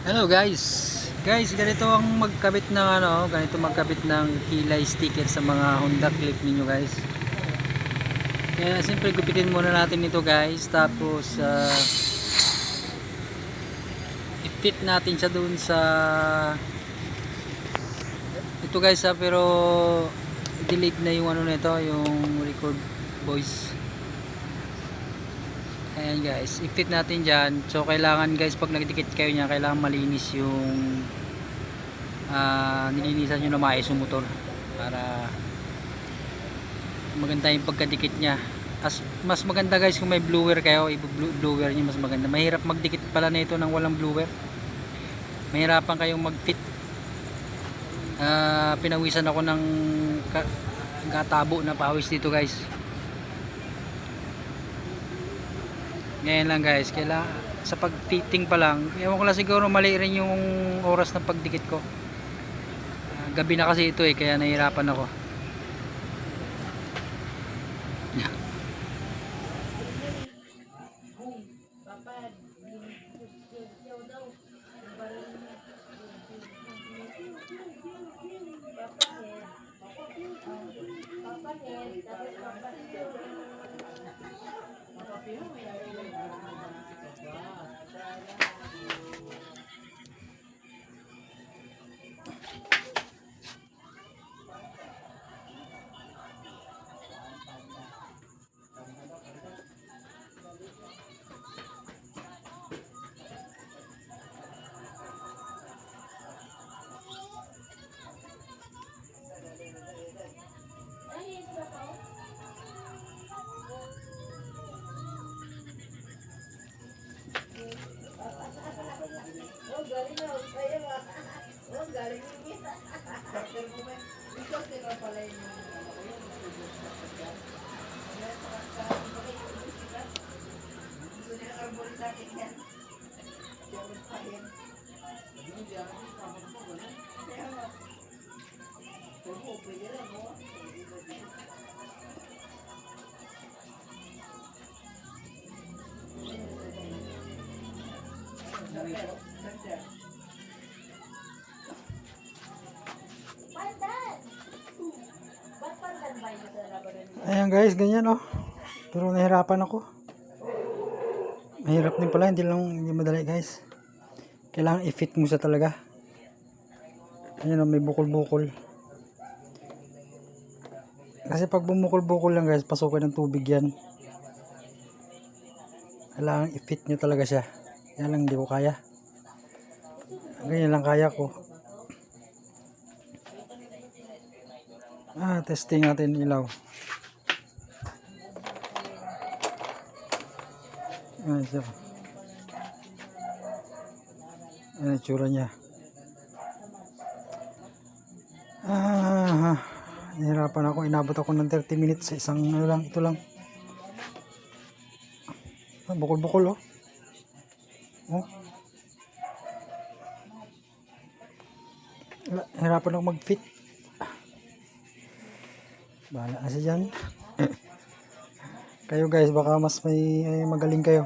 Hello guys. Guys, ganito ang magkabit ng magkabit ng kilay sticker sa mga Honda Clip ninyo guys. Kaya siyempre gupitin muna natin ito guys, tapos i-fit natin siya doon sa ito guys pero delete na yung nito, yung record voice. Ayan guys, i-fit natin dyan. So kailangan guys, pag nagdikit kayo niya, kailangan malinis yung nilinisan nyo na maayos yung motor para maganda yung pagkadikit niya. Mas maganda guys kung may blower kayo, i-blower nyo mas maganda. Mahirap magdikit pala nito ng walang blower, mahirapan kayong mag-fit. Pinawisan ako ng katabo na pawis dito guys. Ngayon lang guys, kailangan sa pag-fitting pa lang, ewan ko lang, siguro mali rin yung oras ng pagdikit ko. Gabi na kasi ito kaya nahihirapan ako. Ayan guys, ganyan pero nahirapan ako. Mahirap din pala, hindi madali guys. Kailangan i-fit mo siya talaga. Ayan may bukol-bukol. Kasi pag bumukol-bukol lang guys, pasukin ng tubig yan. Kailangan i-fit nyo talaga siya. Yan lang, hindi ko kaya. Ganyan lang kaya ko. Testing natin ilaw. Ayan siya. Ayan ang tsura niya. Nahirapan ako. Inabot ako ng 30 minutes sa isang lang. Ito lang. Bukol-bukol Hirapan ako mag-fit. Bahala na siya dyan. Kayo guys, baka mas may magaling kayo.